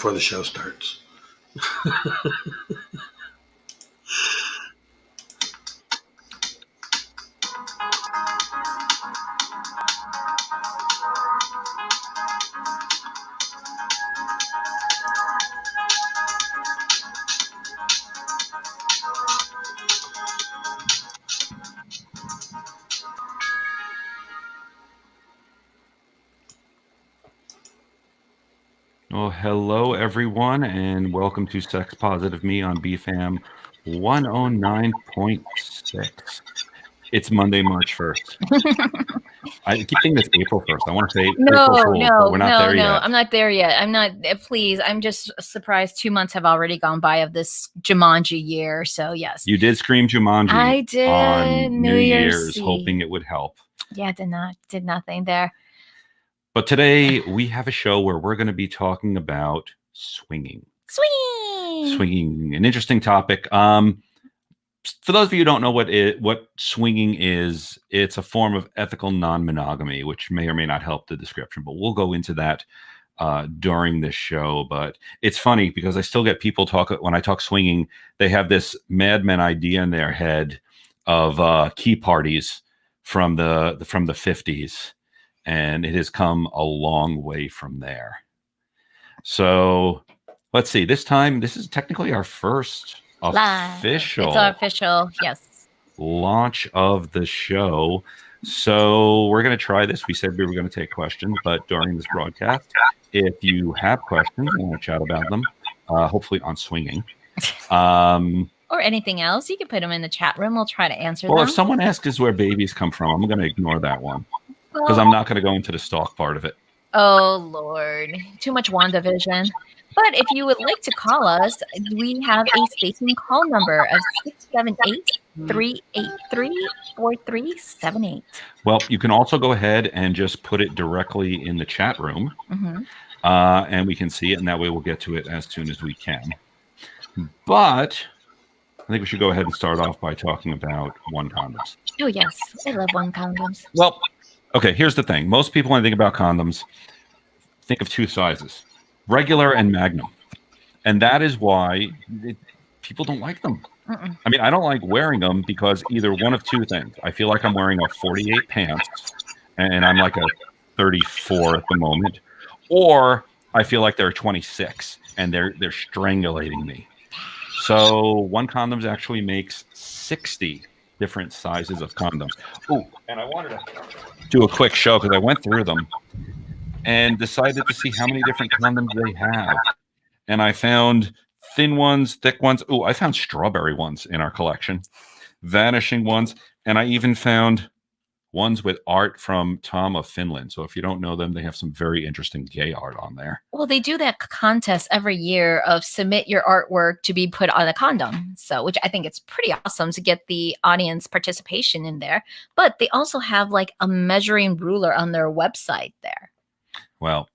before the show starts. Well, hello, everyone, and welcome to Sex Positive Me on BFAM 109.6. It's Monday, March 1st. I keep thinking it's April 1st. I want to say April Fool's, but we're not there yet. I'm not there yet. I'm not, please. I'm just surprised 2 months have already gone by of this Jumanji year. So, yes. You did scream Jumanji I did on New Year's, hoping it would help. Yeah, did nothing there. But today we have a show where we're going to be talking about swinging. Swinging, an interesting topic. For those of you who don't know what swinging is, it's a form of ethical non-monogamy, which may or may not help the description, but we'll go into that during this show. But it's funny because I still get people when I talk swinging, they have this Mad Men idea in their head of key parties from the 50s. And it has come a long way from there. So let's see. This time, this is technically our first official. It's our official, yes. Launch of the show. So we're going to try this. We said we were going to take questions, but during this broadcast, if you have questions and want to chat about them, hopefully on swinging. Or anything else, you can put them in the chat room. We'll try to answer them. Well, if someone asks where babies come from, I'm going to ignore that one. Because I'm not going to go into the stalk part of it. Oh, Lord. Too much WandaVision. But if you would like to call us, we have a station call number of 678-383-4378. Well, you can also go ahead and just put it directly in the chat room. Mm-hmm. And we can see it, and that way we'll get to it as soon as we can. But I think we should go ahead and start off by talking about one condoms. Oh, yes. I love one condoms. Well, okay, here's the thing. Most people, when they think about condoms, think of two sizes, regular and magnum. And that is why people don't like them. Mm-mm. I mean, I don't like wearing them because either one of two things. I feel like I'm wearing a 48 pants, and I'm like a 34 at the moment. Or I feel like they're 26, and they're strangulating me. So one condoms actually makes 60 different sizes of condoms. Oh, and I wanted to do a quick show because I went through them and decided to see how many different condoms they have. And I found thin ones, thick ones. Oh, I found strawberry ones in our collection, vanishing ones. And I even found ones with art from Tom of Finland. So if you don't know them, they have some very interesting gay art on there. Well, they do that contest every year of submit your artwork to be put on a condom. So, which I think it's pretty awesome to get the audience participation in there. But they also have like a measuring ruler on their website there. Well,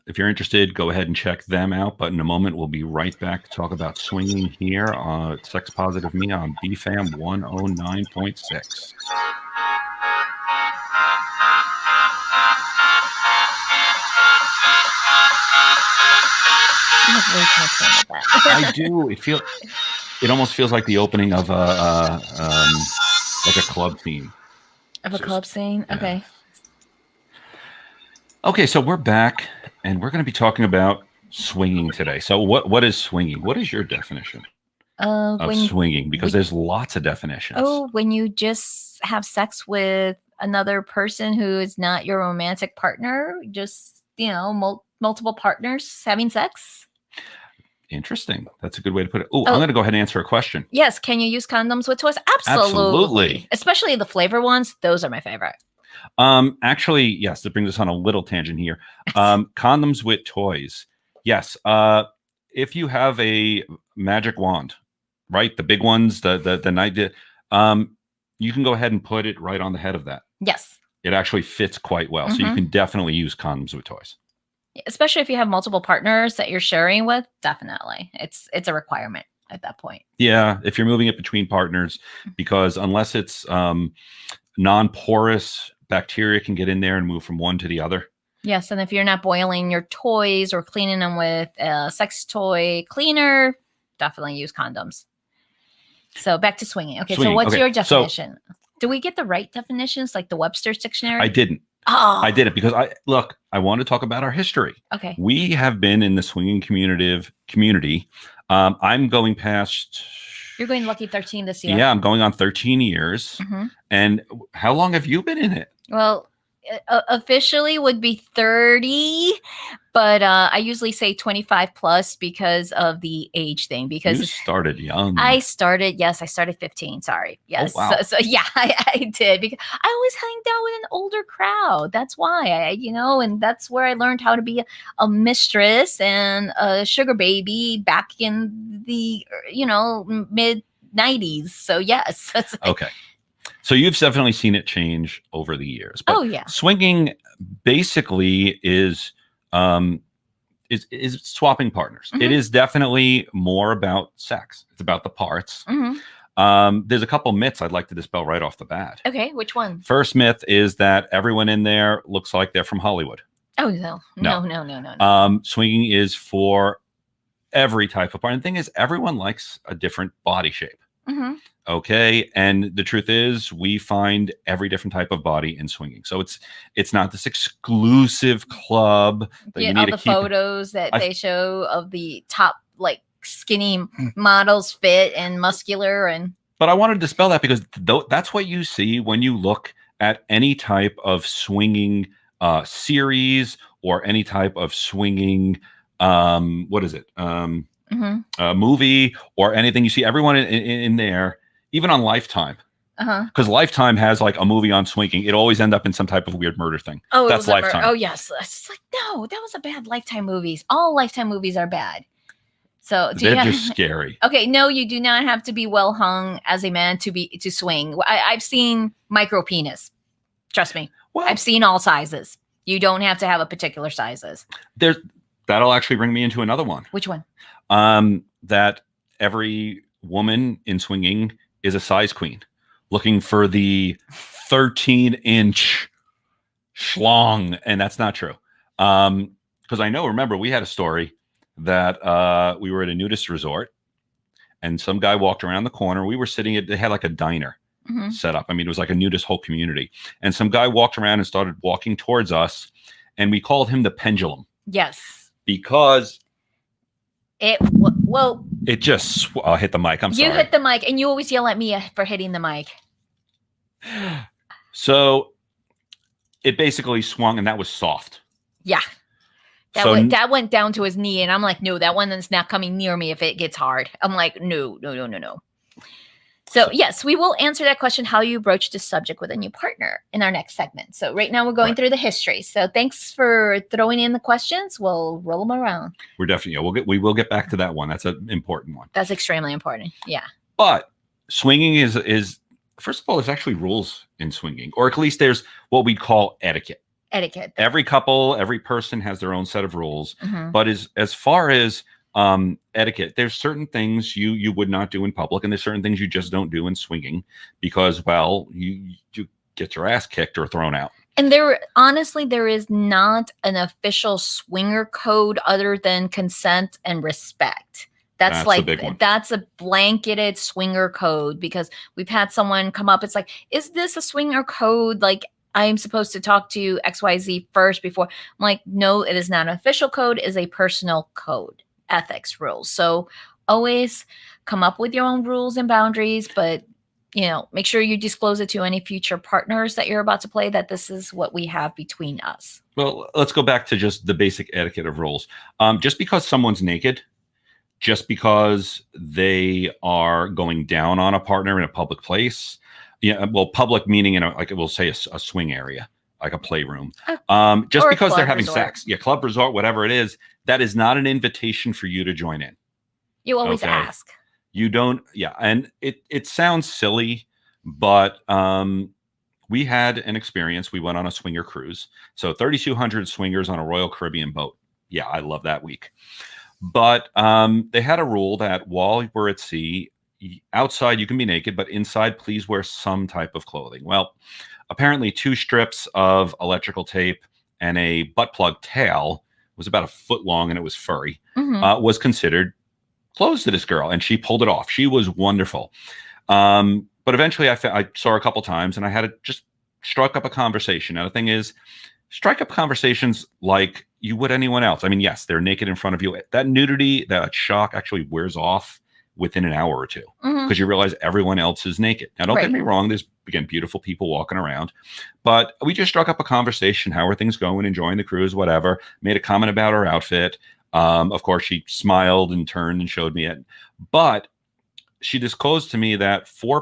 if you're interested, go ahead and check them out. But in a moment, we'll be right back to talk about swinging here on Sex Positive Me on BFAM 109.6. I do. It almost feels like the opening of like a club scene. Of a club scene? Yeah. Okay. Okay, so we're back, and we're going to be talking about swinging today. So what is swinging? What is your definition of swinging? Because there's lots of definitions. Oh, when you just have sex with another person who is not your romantic partner, just, multiple partners having sex. Interesting. That's a good way to put it. Oh, I'm going to go ahead and answer a question. Yes. Can you use condoms with toys? Absolutely. Especially the flavor ones. Those are my favorite. Actually, yes, that brings us on a little tangent here. Condoms with toys. Yes. If you have a magic wand, right? The big ones, the night, you can go ahead and put it right on the head of that. Yes. It actually fits quite well. Mm-hmm. So you can definitely use condoms with toys. Especially if you have multiple partners that you're sharing with, definitely. It's a requirement at that point. Yeah, if you're moving it between partners, because unless it's non-porous, bacteria can get in there and move from one to the other. Yes, and if you're not boiling your toys or cleaning them with a sex toy cleaner, definitely use condoms. So back to swinging. Okay, so Swinging. what's Okay, your so- definition? Do we get the right definitions, like the Webster's dictionary? I didn't. Oh, I did it because I want to talk about our history. Okay. We have been in the swinging community. I'm going past. You're going lucky 13 this year. Yeah, I'm going on 13 years. Mm-hmm. And how long have you been in it? Well, officially would be 30, but I usually say 25 plus because of the age thing. Because you started young. I started 15. Sorry. Yes. Oh, wow. So yeah, I did, because I always hanged out with an older crowd. That's why and that's where I learned how to be a mistress and a sugar baby back in the mid 90s. So yes. Okay. So you've definitely seen it change over the years. But oh yeah. Swinging basically is swapping partners. Mm-hmm. It is definitely more about sex. It's about the parts. Mm-hmm. There's a couple myths I'd like to dispel right off the bat. Okay, which one? First myth is that everyone in there looks like they're from Hollywood. Oh no. Swinging is for every type of part. And the thing is, everyone likes a different body shape. Mm-hmm. Okay, and the truth is, we find every different type of body in swinging. So it's not this exclusive club that you need all to the keep. photos that they show of the top skinny models, fit and muscular, and. But I wanted to dispel that because that's what you see when you look at any type of swinging series or any type of swinging. What is it? Movie or anything. You see everyone in there. Even on Lifetime, because Lifetime has a movie on swinging, it always end up in some type of weird murder thing. Oh, that's Lifetime. Oh yes, it's no, that was a bad Lifetime movies. All Lifetime movies are bad. So they're just scary. Okay, no, you do not have to be well hung as a man to swing. I've seen micro penis. Trust me, I've seen all sizes. You don't have to have a particular sizes. That'll actually bring me into another one. Which one? That every woman in swinging is a size queen, looking for the 13-inch schlong, and that's not true. Because remember, we had a story that we were at a nudist resort, and some guy walked around the corner. We were sitting they had a diner set up. I mean, it was like a nudist whole community, and some guy walked around and started walking towards us, and we called him the pendulum. Yes, because it just hit the mic. I'm sorry. You hit the mic, and you always yell at me for hitting the mic. So it basically swung, and that was soft. Yeah. That went down to his knee, and I'm like, no, that one is not coming near me if it gets hard. I'm like, no. So yes, we will answer that question, how you broach this subject with a new partner, in our next segment. So right now we're going through the history. So thanks for throwing in the questions. We'll roll them around. We're definitely, we will get back to that one. That's an important one. That's extremely important. Yeah. But swinging is first of all, there's actually rules in swinging, or at least there's what we call etiquette. Every couple, every person has their own set of rules. Mm-hmm. But as far as etiquette, there's certain things you would not do in public, and there's certain things you just don't do in swinging because, you get your ass kicked or thrown out. And there is not an official swinger code other than consent and respect. That's a big one. That's a blanketed swinger code, because we've had someone come up. It's like, is this a swinger code? I'm supposed to talk to XYZ first before. I'm like, no, it is not an official code. It is a personal code, ethics rules. So always come up with your own rules and boundaries, but make sure you disclose it to any future partners that you're about to play, that this is what we have between us. Well, let's go back to just the basic etiquette of rules. Just because someone's naked, just because they are going down on a partner in a public place. Yeah, well, public meaning we'll say a swing area, like a playroom. Just because they're having sex, club, resort, whatever it is, that is not an invitation for you to join in. You always ask. You don't, and it sounds silly, but we had an experience. We went on a swinger cruise, so 3,200 swingers on a Royal Caribbean boat. Yeah, I love that week. But they had a rule that while we're at sea, outside you can be naked, but inside please wear some type of clothing. Well, apparently 2 strips of electrical tape and a butt plug tail was about a foot long and it was furry, Mhm. was considered closed to this girl, and she pulled it off. She was wonderful. But eventually I saw her a couple times and I had to just struck up a conversation. Now, the thing is, strike up conversations like you would anyone else. I mean, yes, they're naked in front of you. That nudity, that shock actually wears off within an hour or two Mhm. because you realize everyone else is naked. Now, don't Right. get me wrong. There's, again, beautiful people walking around, but we just struck up a conversation. How are things going? Enjoying the cruise, whatever. Made a comment about her outfit. Of course, she smiled and turned and showed me it. But she disclosed to me that four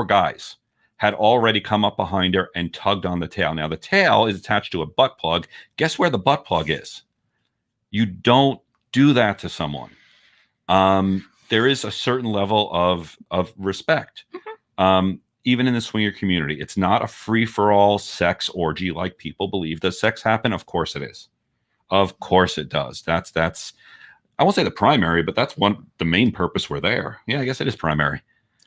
guys, had already come up behind her and tugged on the tail. Now, the tail is attached to a butt plug. Guess where the butt plug is? You don't do that to someone. There is a certain level of respect. Even in the swinger community, it's not a free-for-all sex orgy like people believe. Does sex happen? Of course it is. Of course it does. That's I won't say the primary, but that's the main purpose we're there. Yeah, I guess it is primary.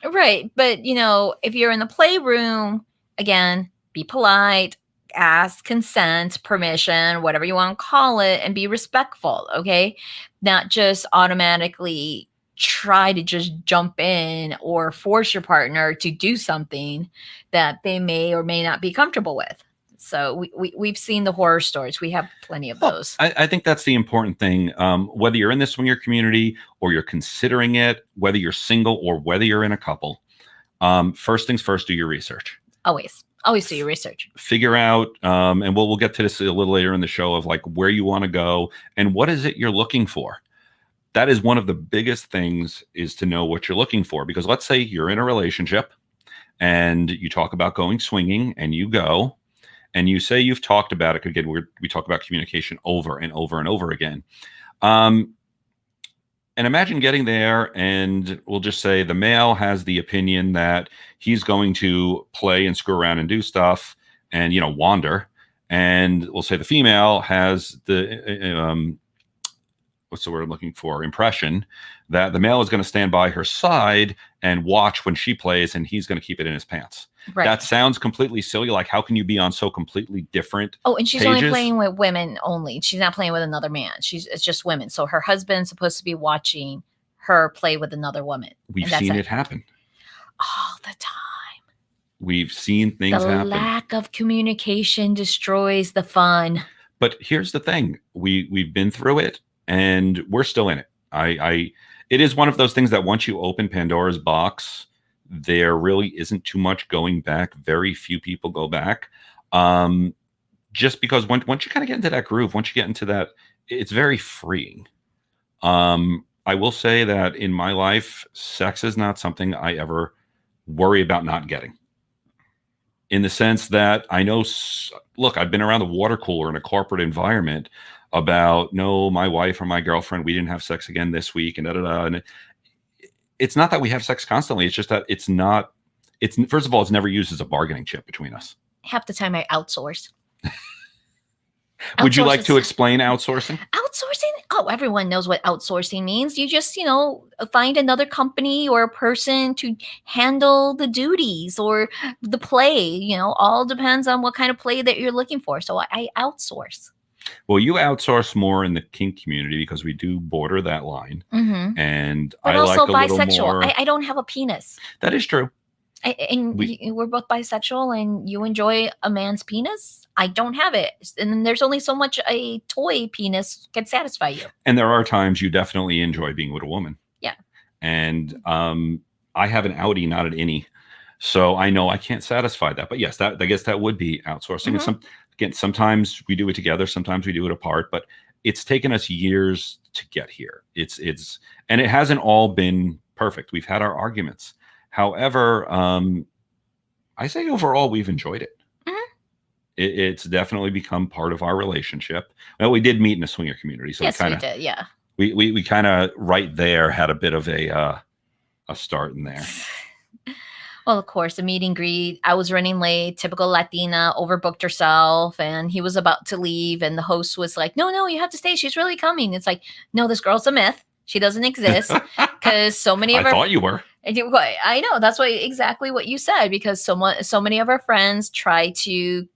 Right. But, if you're in the playroom, again, be polite, ask consent, permission, whatever you want to call it, and be respectful. Okay. Not just automatically try to just jump in or force your partner to do something that they may or may not be comfortable with. So we've seen the horror stories. We have plenty of those. I think that's the important thing. Whether you're in the swinger community or you're considering it, whether you're single or whether you're in a couple, first things first, do your research. Always do your research. Figure out, and we'll get to this a little later in the show, of like where you want to go and what is it you're looking for. That is one of the biggest things, is to know what you're looking for. Because let's say you're in a relationship and you talk about going swinging and you go, and you say you've talked about it. Again, we talk about communication over and over and over again. And imagine getting there, and we'll just say the male has the opinion that he's going to play and screw around and do stuff and, wander. And we'll say the female has the, what's the word I'm looking for? Impression that the male is going to stand by her side and watch when she plays, and he's going to keep it in his pants. Right. That sounds completely silly. Like, how can you be on so completely different and she's pages? only playing with women only. She's not playing with another man. It's just women. So her husband's supposed to be watching her play with another woman. We've seen it happen all the time. We've seen things happen. The lack of communication destroys the fun. But here's the thing: we've been through it, and we're still in it. It is one of those things that once you open Pandora's box, there really isn't too much going back. Very few people go back. Just because once you kind of get into that groove, once you get into that, it's very freeing. I will say that in my life, sex is not something I ever worry about not getting. In the sense that I know, look, I've been around the water cooler in a corporate environment about, no, my wife or my girlfriend, we didn't have sex again this week, and and it's not that we have sex constantly. It's just that it's first of all, it's never used as a bargaining chip between us. Half the time I outsource. Would you like to explain outsourcing? Outsourcing? Oh, everyone knows what outsourcing means. You just, find another company or a person to handle the duties or the play, all depends on what kind of play that you're looking for. So I outsource. Well, you outsource more in the kink community because we do border that line. Mm-hmm. And but I also like a bisexual. little more. I don't have a penis. That is true. We're both bisexual, and you enjoy a man's penis. I don't have it, and then there's only so much a toy penis can satisfy you. And there are times you definitely enjoy being with a woman. Yeah. And I have an outie, not an innie, so I know I can't satisfy that. But yes, I guess that would be outsourcing. Mm-hmm. And sometimes we do it together, sometimes we do it apart. But it's taken us years to get here. And it hasn't all been perfect. We've had our arguments. However, I say overall we've enjoyed it. Mm-hmm. It's definitely become part of our relationship. Well, we did meet in a swinger community, so yes, we did. Yeah, we kind of right there had a bit of a start in there. Well, of course, the meet and greet. I was running late. Typical Latina, overbooked herself, and he was about to leave, and the host was like, "No, you have to stay. She's really coming." It's like, no, this girl's a myth. She doesn't exist because so many of I thought you were. I know that's exactly what you said, because so many of our friends try to,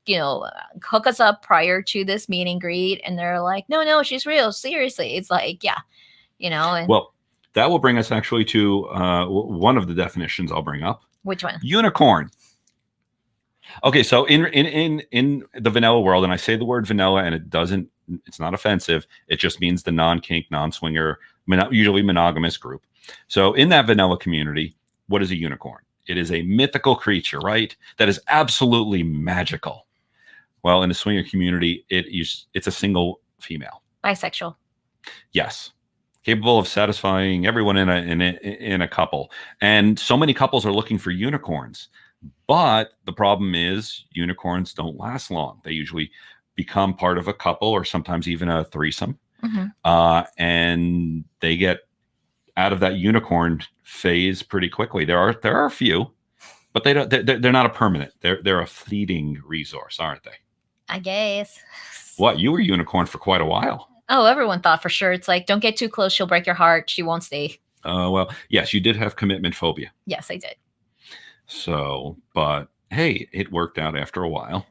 hook us up prior to this meet and greet, and they're like, no, no, she's real, seriously. It's like, yeah, and Well, that will bring us actually to one of the definitions I'll bring up. which one? Unicorn. Okay, so in the vanilla world, and I say the word vanilla, and it's not offensive. It just means the non-kink, non-swinger, usually monogamous group. So in that vanilla community, what is a unicorn? It is a mythical creature, right? That is absolutely magical. Well, in the swinger community, it's a single female. Bisexual. Yes. Capable of satisfying everyone in a couple. And so many couples are looking for unicorns. But the problem is unicorns don't last long. They usually become part of a couple or sometimes even a threesome. Mm-hmm. And they get out of that unicorn phase pretty quickly. There are a few, but they're not a permanent. They're a fleeting resource, aren't they? I guess. What? You were unicorn for quite a while. Oh, everyone thought for sure. It's like, don't get too close. She'll break your heart. She won't stay. Well, yes, you did have commitment phobia. Yes, I did. So, but hey, it worked out after a while.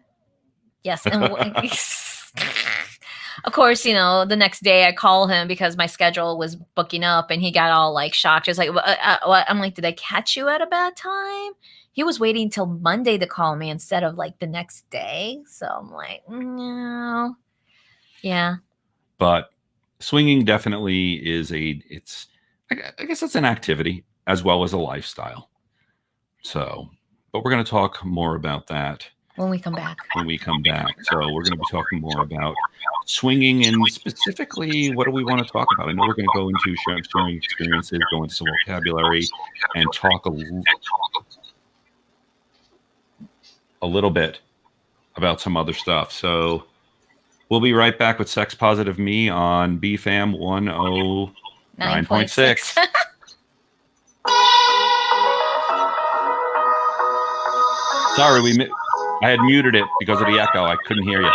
Yes. And of course, the next day I call him because my schedule was booking up, and he got all like shocked. Just like, what? I'm like, did I catch you at a bad time? He was waiting till Monday to call me instead of like the next day. So I'm like, no. Yeah. But swinging definitely is I guess it's an activity as well as a lifestyle. So, but we're going to talk more about that when we come back. So we're going to be talking more about swinging, and specifically, what do we want to talk about? I know we're going to go into sharing experiences, go into some vocabulary, and talk a little bit about some other stuff. So we'll be right back with Sex Positive Me on BFAM 109.6. Sorry, I had muted it because of the echo. I couldn't hear you.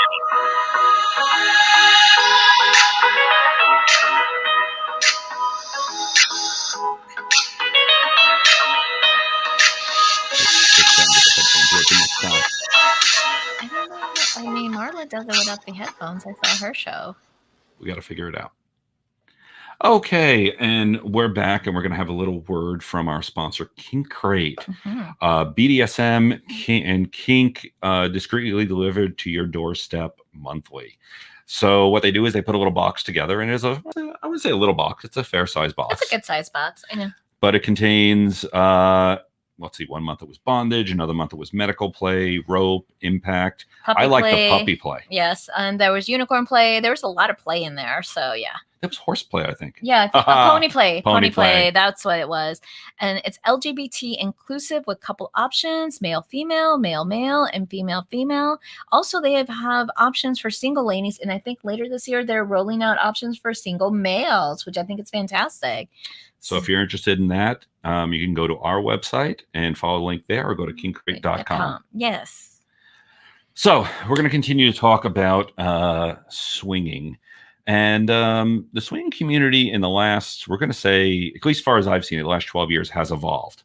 I mean, Marla does it without the headphones. I saw her show. We got to figure it out. Okay, and we're back, and we're going to have a little word from our sponsor, Kink Crate. Mm-hmm. BDSM and kink discreetly delivered to your doorstep monthly. So what they do is they put a little box together, and I wouldn't say a little box. It's a fair size box. It's a good size box, I know. But it contains, let's see, 1 month it was bondage, another month it was medical play, rope, impact. I like the puppy play. Yes, and there was unicorn play. There was a lot of play in there, so yeah. It was horseplay, I think. Yeah, pony play. Pony play. That's what it was. And it's LGBT inclusive with couple options: male, female, male, male, and female, female. Also, they have options for single ladies, and I think later this year they're rolling out options for single males, which I think is fantastic. So if you're interested in that, you can go to our website and follow the link there, or go to kinkcrate.com. Yes. So we're going to continue to talk about swinging. And the swinging community in the last, we're going to say, at least as far as I've seen it, the last 12 years has evolved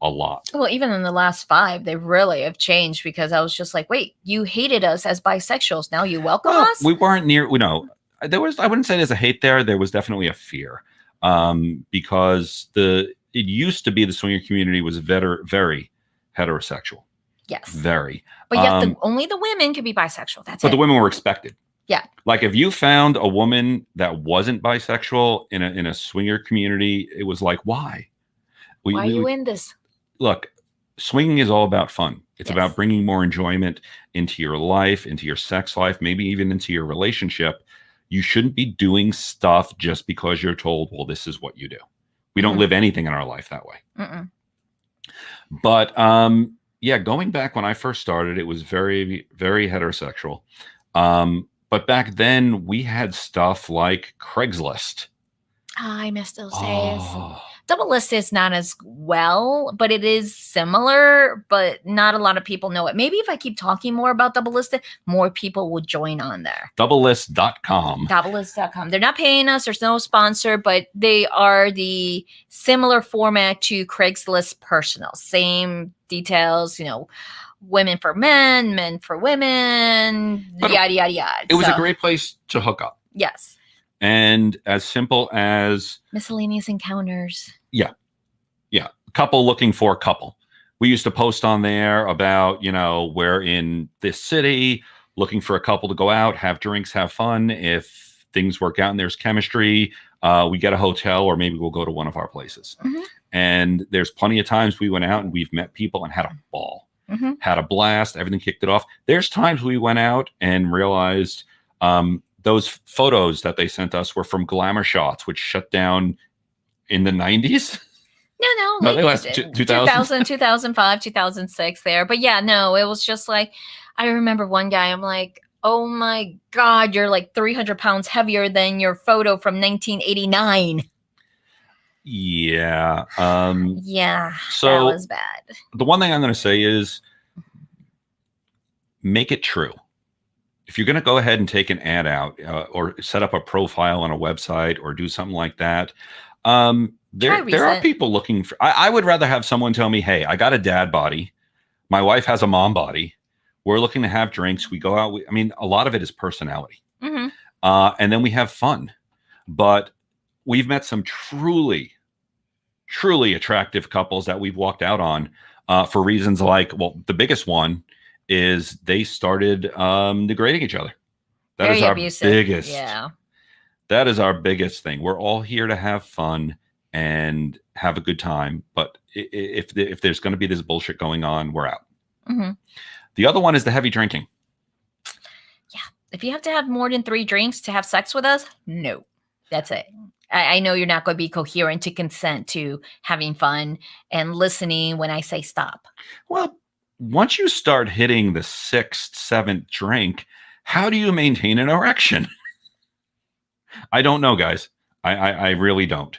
a lot. Well, even in the last 5, they really have changed, because I was just like, wait, you hated us as bisexuals. Now you welcome us? We weren't near, I wouldn't say there's a hate there. There was definitely a fear because it used to be the swinger community was very heterosexual. Yes. Very. But yet only the women could be bisexual. That's it. But the women were expected. Yeah. Like if you found a woman that wasn't bisexual in a swinger community, it was like, why? Why are you in this? Look, swinging is all about fun. It's about bringing more enjoyment into your life, into your sex life, maybe even into your relationship. You shouldn't be doing stuff just because you're told, well, this is what you do. We don't live anything in our life that way. Mm-mm. But yeah, going back when I first started, it was very, very heterosexual. But back then we had stuff like Craigslist. Oh, I miss those days. Double list is not as well, but it is similar, but not a lot of people know it. Maybe if I keep talking more about double listed, more people will join on there. Doublelist.com. Doublelist.com. They're not paying us, there's no sponsor, but they are the similar format to Craigslist Personal. Same details, women for men, men for women, But yada, yada, yada. It was a great place to hook up. Yes. And as simple as miscellaneous encounters. Yeah. Couple looking for a couple. We used to post on there about, we're in this city looking for a couple to go out, have drinks, have fun. If things work out and there's chemistry, we get a hotel or maybe we'll go to one of our places. Mm-hmm. And there's plenty of times we went out and we've met people and had a ball, had a blast, everything kicked it off. There's times we went out and realized those photos that they sent us were from Glamour Shots, which shut down in the 90s. No, they last 2000, 2005, 2006 there. But yeah, no, it was just like, I remember one guy, I'm like, oh my God, you're like 300 pounds heavier than your photo from 1989. Yeah. Yeah, so that was bad. The one thing I'm going to say is make it true. If you're going to go ahead and take an ad out or set up a profile on a website or do something like that, there are people looking for. I would rather have someone tell me, "Hey, I got a dad body. My wife has a mom body. We're looking to have drinks. We go out. A lot of it is personality, and then we have fun. But we've met some truly attractive couples that we've walked out on for reasons like, well, the biggest one is they started degrading each other. That is our biggest. Yeah. That is our biggest thing. We're all here to have fun and have a good time. But if there's going to be this bullshit going on, we're out. The other one is the heavy drinking. Yeah. If you have to have more than 3 drinks to have sex with us, no. That's it. I know you're not going to be coherent to consent to having fun and listening when I say stop. Well, once you start hitting the 6th, 7th drink, how do you maintain an erection? I don't know, guys. I really don't.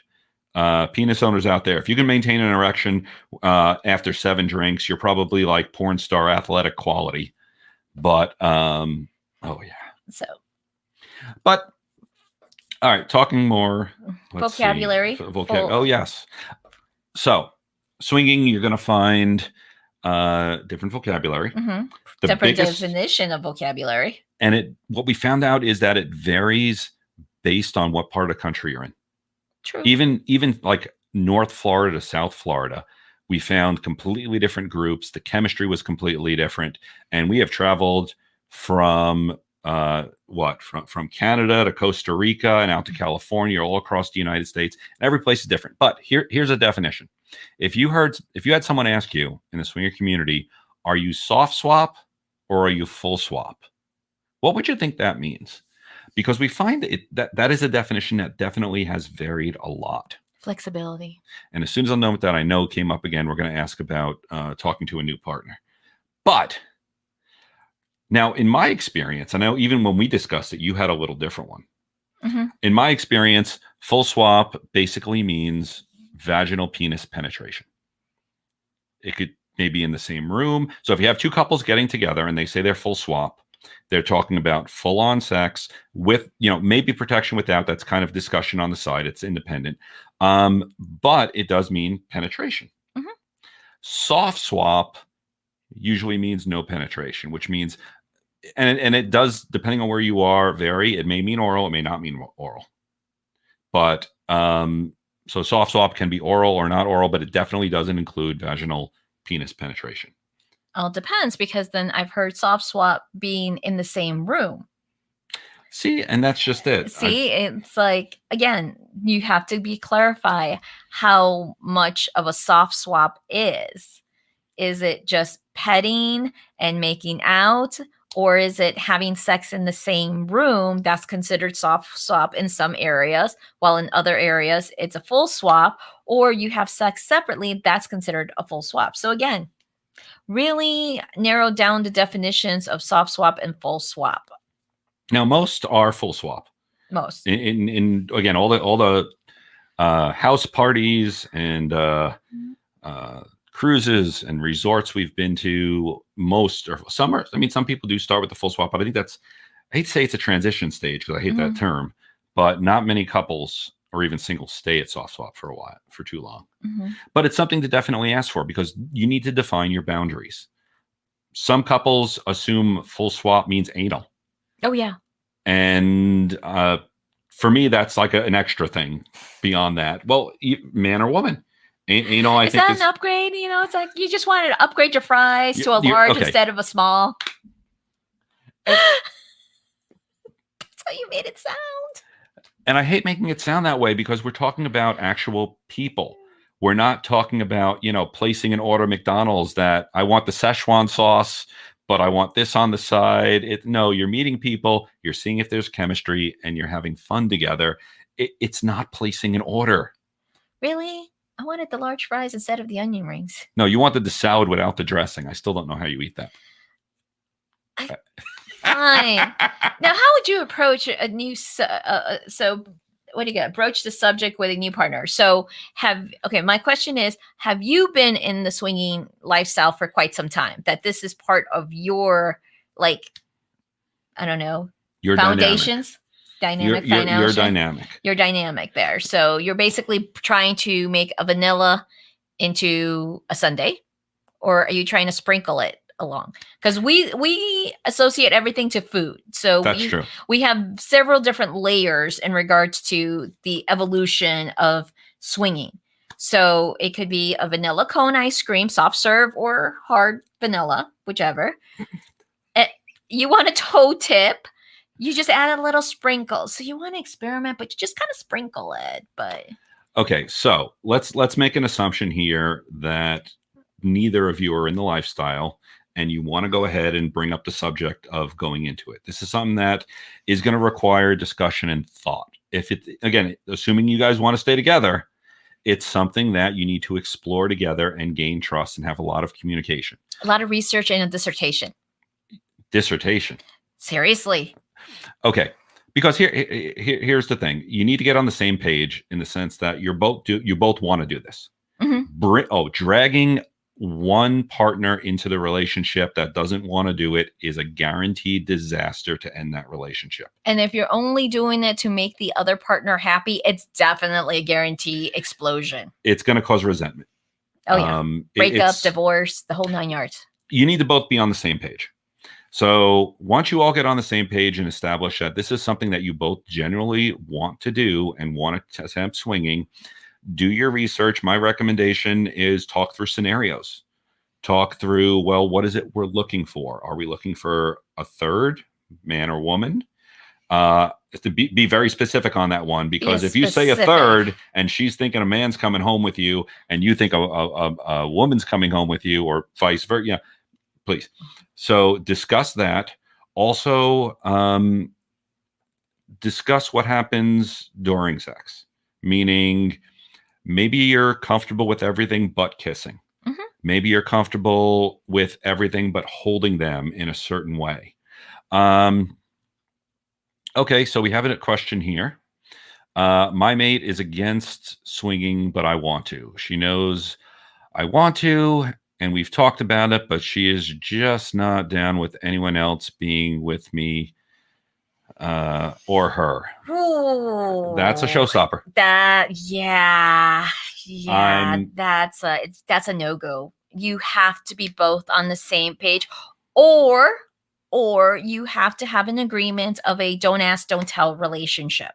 Penis owners out there, if you can maintain an erection after 7 drinks, you're probably like porn star athletic quality. But, oh yeah. But, all right, talking more. Vocabulary. Oh, yes. So, swinging, you're going to find different vocabulary. Different definition of vocabulary. And what we found out is that it varies based on what part of the country you're in. True. Even like North Florida to South Florida, we found completely different groups. The chemistry was completely different. And we have traveled from from Canada to Costa Rica and out to California, all across the United States. And every place is different. But here's a definition. If you had someone ask you in the swinger community, are you soft swap or are you full swap? What would you think that means? Because we find that is a definition that definitely has varied a lot. Flexibility. And as soon as I know what that I know came up again, we're going to ask about talking to a new partner. But now, in my experience, I know even when we discussed it, you had a little different one. In my experience, full swap basically means vaginal penis penetration. It could maybe in the same room. So if you have 2 couples getting together and they say they're full swap, they're talking about full-on sex with, maybe protection without. That's kind of discussion on the side. It's independent. But it does mean penetration. Soft swap usually means no penetration, which means, and it does, depending on where you are, vary. It may mean oral. It may not mean oral. But so soft swap can be oral or not oral, but it definitely doesn't include vaginal penis penetration. Well, it depends, because then I've heard soft swap being in the same room. See, and that's just it. It's like, again, you have to clarify how much of a soft swap is. Is it just petting and making out? Or is it having sex in the same room? That's considered soft swap in some areas, while in other areas it's a full swap. Or you have sex separately, that's considered a full swap. So again, really narrow down the definitions of soft swap and full swap. Now, most are full swap. Most. In again, all the house parties and cruises and resorts we've been to, most or some are, I mean, some people do start with the full swap, but I think that's, I hate to say it's a transition stage because I hate that term, but not many couples or even singles stay at soft swap for a while, for too long. But it's something to definitely ask for because you need to define your boundaries. Some couples assume full swap means anal. Oh yeah. And for me, that's like an extra thing beyond that. Well, man or woman. Anal, I Is think that an upgrade? You know, it's like you just wanted to upgrade your fries to a large instead of a small. That's how you made it sound. And I hate making it sound that way because we're talking about actual people. We're not talking about, you know, placing an order at McDonald's that I want the Szechuan sauce, but I want this on the side. No, you're meeting people, you're seeing if there's chemistry, and you're having fun together. It's not placing an order. Really? I wanted the large fries instead of the onion rings. No, you wanted the salad without the dressing. I still don't know how you eat that. Fine. Now, how would you approach a new? So, what do you got? Broach the subject with a new partner. So, my question is: have you been in the swinging lifestyle for quite some time? That this is part of your, like, I don't know, your foundations. You're dynamic. You're dynamic there. So you're basically trying to make a vanilla into a sundae, or are you trying to sprinkle it along? Because we associate everything to food. So that's true. We have several different layers in regards to the evolution of swinging. So it could be a vanilla cone ice cream, soft serve, or hard vanilla, whichever. You want a toe tip. You just add a little sprinkle. So you want to experiment, but you just kind of sprinkle it. But okay, so let's make an assumption here that neither of you are in the lifestyle and you want to go ahead and bring up the subject of going into it. This is something that is going to require discussion and thought. If it, again, assuming you guys want to stay together, it's something that you need to explore together and gain trust and have a lot of communication. A lot of research and a dissertation. Dissertation. Seriously. Okay, because here's the thing: you need to get on the same page in the sense that you both want to do this. Dragging one partner into the relationship that doesn't want to do it is a guaranteed disaster to end that relationship. And if you're only doing it to make the other partner happy, it's definitely a guarantee explosion. It's going to cause resentment. Oh yeah, breakup, divorce, the whole 9 yards. You need to both be on the same page. So once you all get on the same page and establish that this is something that you both genuinely want to do and want to attempt swinging, do your research. My recommendation is talk through scenarios. Talk through, well, what is it we're looking for? Are we looking for a third, man or woman? To be very specific on that one, because if you say a third and she's thinking a man's coming home with you and you think a woman's coming home with you, or vice versa, yeah, please. So discuss that. Also, discuss what happens during sex, meaning maybe you're comfortable with everything but kissing. Mm-hmm. Maybe you're comfortable with everything but holding them in a certain way. Okay, so we have a question here. My mate is against swinging, but I want to. She knows I want to, and we've talked about it, but she is just not down with anyone else being with me or her. Ooh, that's a showstopper. That's a no-go. You have to be both on the same page, or you have to have an agreement of a don't ask, don't tell relationship,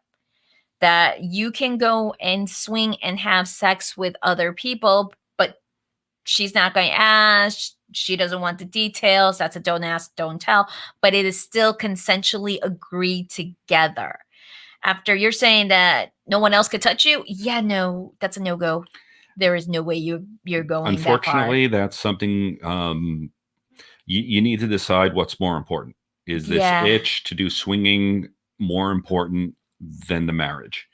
that you can go and swing and have sex with other people, but she's not going to ask. She doesn't want the details. That's a don't ask, don't tell, but it is still consensually agreed together. After you're saying that no one else could touch you, no, that's a no-go. There is no way you're going. Unfortunately, that's something you need to decide what's more important. Is this itch to do swinging more important than the marriage?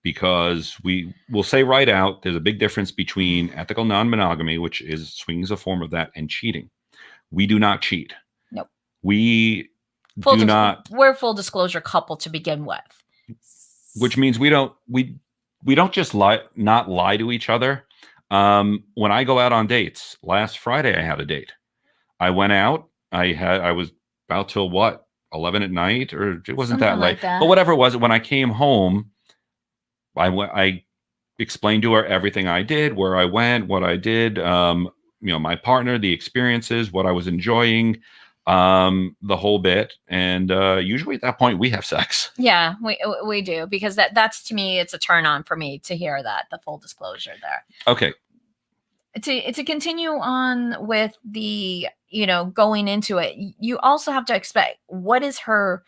Because we will say right out, there's a big difference between ethical non-monogamy, which is swinging is a form of that, and cheating. We do not cheat. Nope. We're full disclosure couple to begin with. Which means we we don't just not lie to each other. When I go out on dates, last Friday I had a date. I went out. I was out till what, 11 at night, or it wasn't Something that late, like that. but whatever it was. When I came home, I explained to her everything I did, where I went, what I did, my partner, the experiences, what I was enjoying, the whole bit. And usually at that point we have sex. Yeah, we do, because that's, to me, it's a turn on for me to hear that, the full disclosure there. Okay. To continue on with the, going into it, you also have to expect, what is her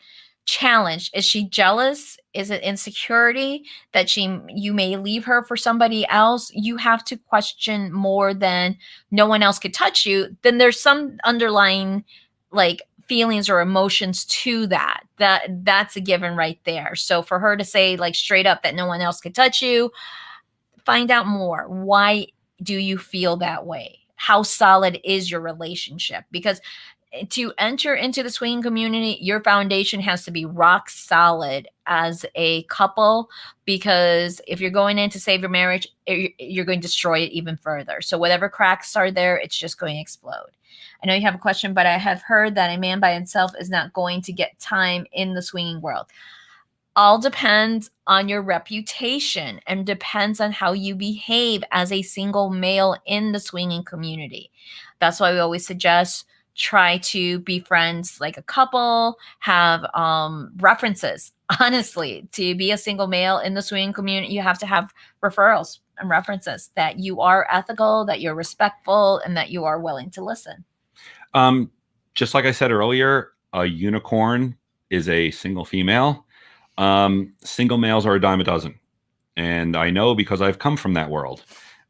challenge? Is she jealous? Is it insecurity that you may leave her for somebody else? You have to question more than no one else could touch you. Then there's some underlying, like, feelings or emotions to that's a given right there. So for her to say, like, straight up that no one else could touch you, find out more. Why do you feel that way? How solid is your relationship? Because to enter into the swinging community, your foundation has to be rock solid as a couple, because if you're going in to save your marriage, you're going to destroy it even further. So whatever cracks are there, it's just going to explode. I know you have a question, but I have heard that a man by himself is not going to get time in the swinging world. All depends on your reputation and depends on how you behave as a single male in the swinging community. That's why we always suggest try to be friends like a couple, have references. Honestly, to be a single male in the swinging community, you have to have referrals and references that you are ethical, that you're respectful, and that you are willing to listen. Just like I said earlier, a unicorn is a single female. Single males are a dime a dozen. And I know because I've come from that world.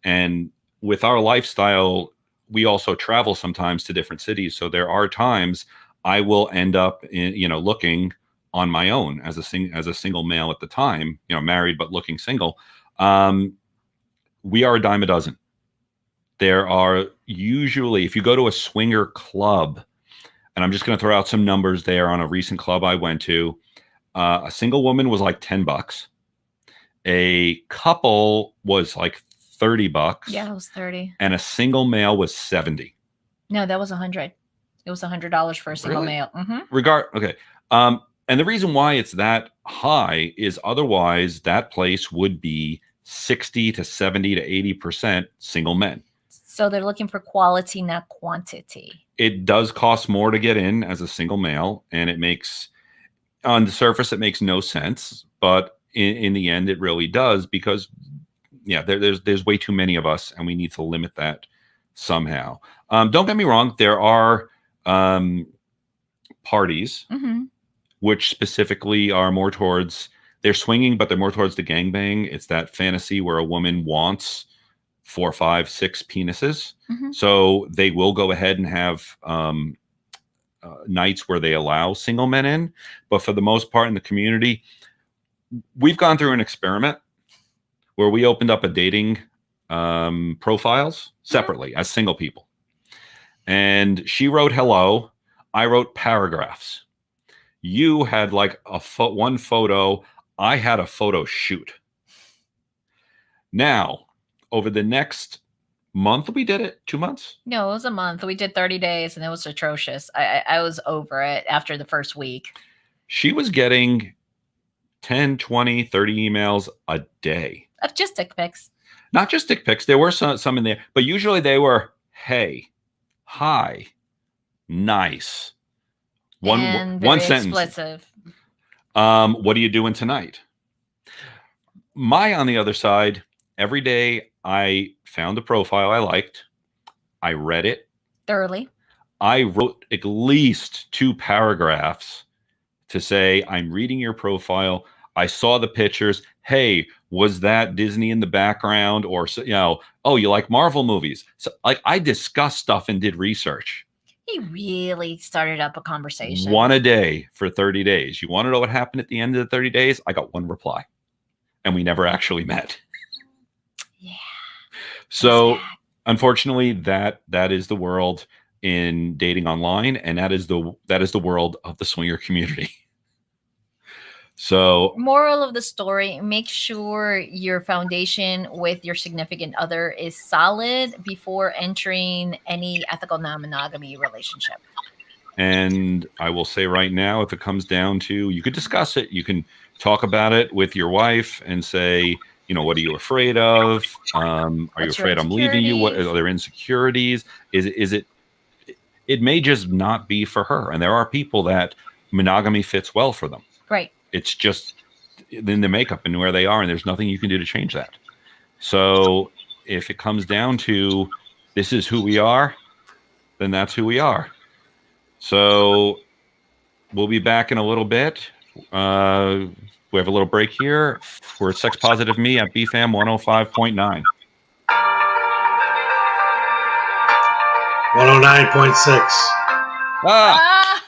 And with our lifestyle, we also travel sometimes to different cities. So there are times I will end up looking on my own as a single male at the time, married but looking single. We are a dime a dozen. There are usually, if you go to a swinger club, and I'm just going to throw out some numbers there on a recent club I went to, a single woman was like $10. A couple was like $30. Yeah, it was 30. And a single male was 70. No, that was 100. It was $100 for a single Really? male. Mm-hmm. Okay. And the reason why it's that high is otherwise that place would be 60 to 70 to 80% single men. So they're looking for quality, not quantity. It does cost more to get in as a single male, and it makes, on the surface, it makes no sense, but in the end, it really does, because there's way too many of us, and we need to limit that somehow. Don't get me wrong, there are parties which specifically are more towards, they're swinging, but they're more towards the gangbang. It's that fantasy where a woman wants 4, 5, 6 penises. So they will go ahead and have nights where they allow single men in. But for the most part in the community, we've gone through an experiment where we opened up a dating profiles separately as single people. And she wrote hello. I wrote paragraphs. You had like one photo. I had a photo shoot. Now, over the next month, we did it. 2 months? No, it was a month. We did 30 days and it was atrocious. I was over it after the first week. She was getting 10, 20, 30 emails a day. Of just dick pics. Not just dick pics. There were some in there, but usually they were, hey, hi, nice. One sentence. Explicit. What are you doing tonight? On the other side, every day I found a profile I liked. I read it thoroughly. I wrote at least 2 paragraphs to say, I'm reading your profile. I saw the pictures. Hey, was that Disney in the background? Or, oh, you like Marvel movies? So, I discussed stuff and did research. He really started up a conversation. One a day for 30 days. You want to know what happened at the end of the 30 days? I got 1 reply. And we never actually met. Yeah. So, unfortunately, that is the world in dating online, and that is the world of the swinger community. So, moral of the story, make sure your foundation with your significant other is solid before entering any ethical non-monogamy relationship. and I will say right now, if it comes down to, you could discuss it, you can talk about it with your wife and say, you know, what are you afraid of? Are you What's your afraid I'm leaving you? What insecurities? are there insecurities? Is it, it may just not be for her. And there are people that monogamy fits well for them. Right. It's just in the makeup and where they are, and there's nothing you can do to change that. So if it comes down to this is who we are, then that's who we are. So we'll be back in a little bit. We have a little break here for Sex Positive Me at BFAM 105.9. 109.6. Ah,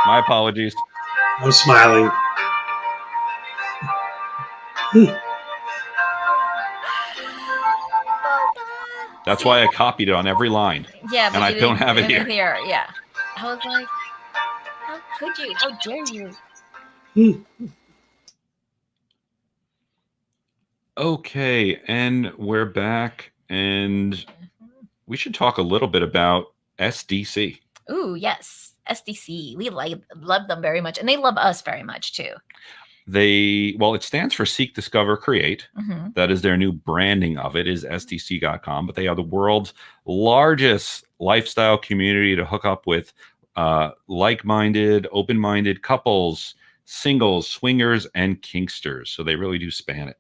my apologies. I'm smiling. That's why I copied it on every line. Yeah, but And I you don't didn't have it have here. Yeah. I was like, how could you? How dare you? Okay, and we're back, and we should talk a little bit about SDC. Ooh, yes. SDC. We love them very much. And they love us very much too. It stands for Seek, Discover, Create. Mhm. That is their new branding of it, is SDC.com. But they are the world's largest lifestyle community to hook up with like-minded, open-minded couples, singles, swingers, and kinksters. So they really do span it.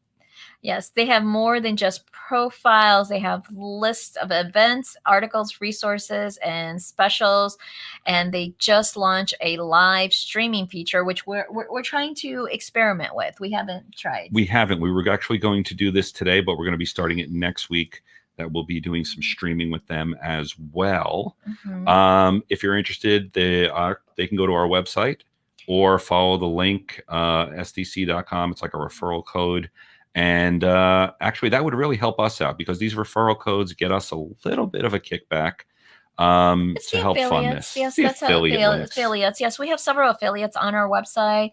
Yes, they have more than just profiles. They have lists of events, articles, resources, and specials. And they just launched a live streaming feature, which we're trying to experiment with. We haven't tried. We haven't. We were actually going to do this today, but we're going to be starting it next week. That we'll be doing some streaming with them as well. Mhm. If you're interested, they can go to our website or follow the link, sdc.com. It's like a referral code. And actually, that would really help us out because these referral codes get us a little bit of a kickback It's to the help fund affiliates. this. Yes, The that's affiliate links. affiliates. Yes, we have several affiliates on our website.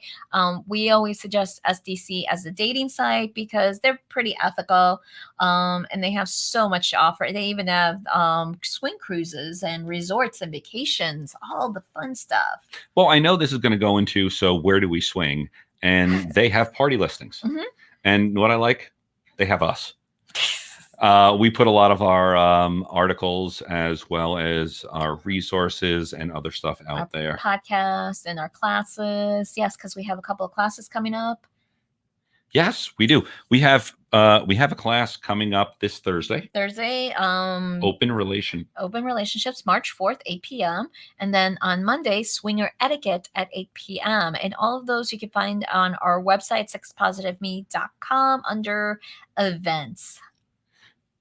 We always suggest SDC as a dating site because they're pretty ethical, and they have so much to offer. They even have swing cruises and resorts and vacations, all the fun stuff. Well, I know this is going to go into, so where do we swing? And they have party listings. Mhm. And what I like, they have us. We put a lot of our articles as well as our resources and other stuff out Our there. Podcasts and our classes. Yes, because we have a couple of classes coming up. Yes, we do. We have a class coming up this Thursday. Open relationships, March 4th, 8 p.m. And then on Monday, swinger etiquette at 8 p.m. And all of those you can find on our website, sexpositiveme.com under events.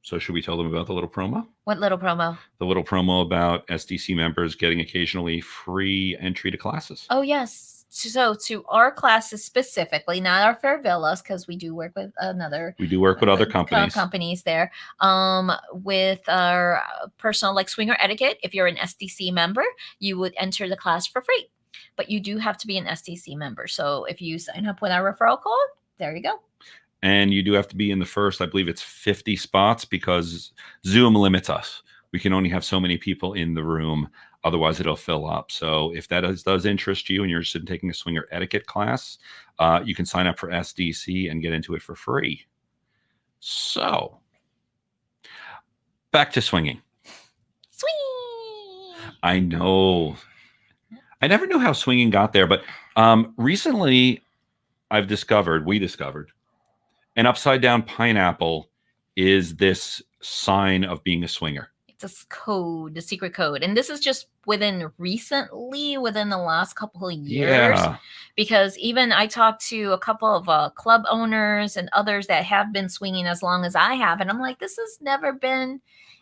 So should we tell them about the little promo? What little promo? The little promo about SDC members getting occasionally free entry to classes. Oh, yes. So to our classes specifically, not our Fair Villas, because we do work with We do work with other companies. Companies there. With our personal like swinger etiquette, if you're an SDC member, you would enter the class for free. But you do have to be an SDC member. So if you sign up with our referral code, there you go. And you do have to be in the first, I believe it's 50 spots because Zoom limits us. We can only have so many people in the room. Otherwise, it'll fill up. So if that does interest you and you're interested in taking a swinger etiquette class, you can sign up for SDC and get into it for free. So back to swinging. Swing! I know. I never knew how swinging got there, but recently we discovered an upside down pineapple is this sign of being a swinger. It's a code, the secret code. And this is just within the last couple of years. Yeah. Because even I talked to a couple of club owners and others that have been swinging as long as I have. And I'm like, this has never been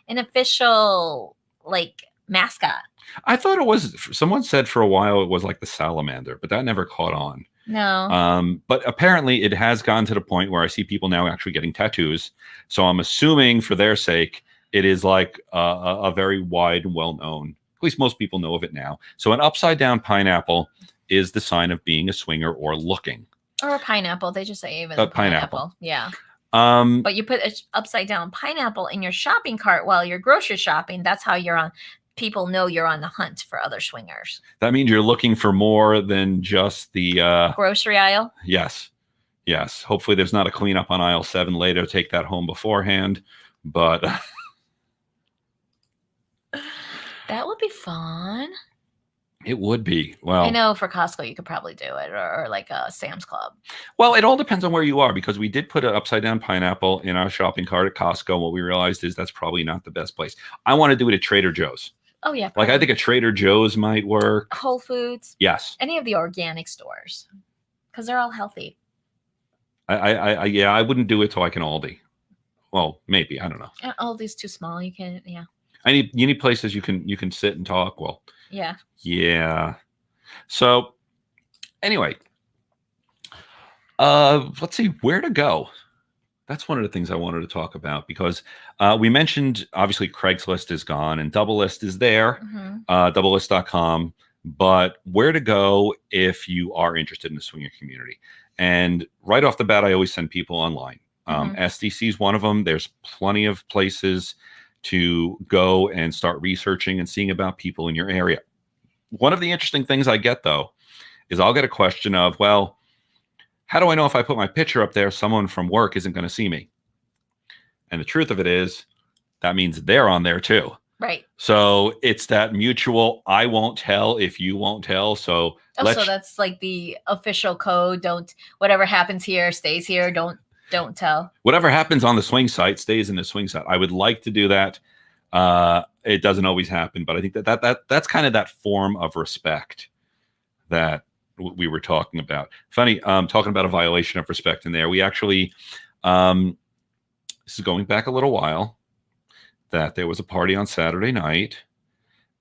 an official like mascot. I thought it was, someone said for a while it was like the salamander, but that never caught on. No. But apparently it has gotten to the point where I see people now actually getting tattoos. So I'm assuming for their sake, it is like a very wide and well-known, at least most people know of it now. So an upside down pineapple is the sign of being a swinger or looking. Or a pineapple. They just say even A a pineapple. Yeah. Um, But you put an upside down pineapple in your shopping cart while you're grocery shopping. That's how you're on. People know you're on the hunt for other swingers. that means you're looking for more than just the Grocery aisle. yes. Yes. Hopefully there's not a cleanup on aisle 7 later. Take that home beforehand. But That would be fun. it would be. Well, I know for Costco you could probably do it, or like a Sam's Club. well, it all depends on where you are, because we did put an upside down pineapple in our shopping cart at Costco. And what we realized is that's probably not the best place. I want to do it at Trader Joe's. Oh yeah. Like, probably. I think a Trader Joe's might work. Whole Foods. Yes. Any of the organic stores, because they're all healthy. I wouldn't do it till like an Aldi. Well, maybe, I don't know. Aldi's too small. You can, yeah. You need places you can sit and talk. Well, Yeah. yeah. So anyway, let's see where to go. That's one of the things I wanted to talk about, because we mentioned obviously Craigslist is gone and Doublelist is there, doublelist.com. But where to go if you are interested in the swinger community? And right off the bat, I always send people online. SDC is one of them. There's plenty of places to go and start researching and seeing about people in your area. One of the interesting things I get, though, is I'll get a question of, well, how do I know if I put my picture up there, someone from work isn't going to see me? And the truth of it is, that means they're on there too. Right. So it's that mutual, I won't tell if you won't tell. So so that's like the official code. Don't, whatever happens here stays here. Don't tell. Whatever happens on the swing site stays in the swing site. I would like to do that. It doesn't always happen, but I think that's kind of that form of respect that we were talking about. Funny, talking about a violation of respect in there. We actually, this is going back a little while, that there was a party on Saturday night,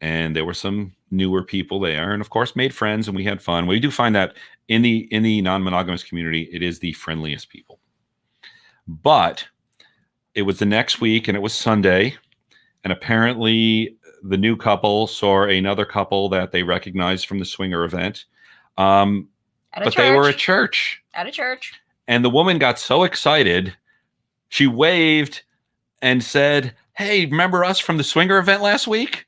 and there were some newer people there, and of course made friends, and we had fun. We do find that in the non-monogamous community, it is the friendliest people. But it was the next week, and it was Sunday, and apparently the new couple saw another couple that they recognized from the swinger event. But they were at church. At a church. And the woman got so excited, she waved and said, "Hey, remember us from the swinger event last week?"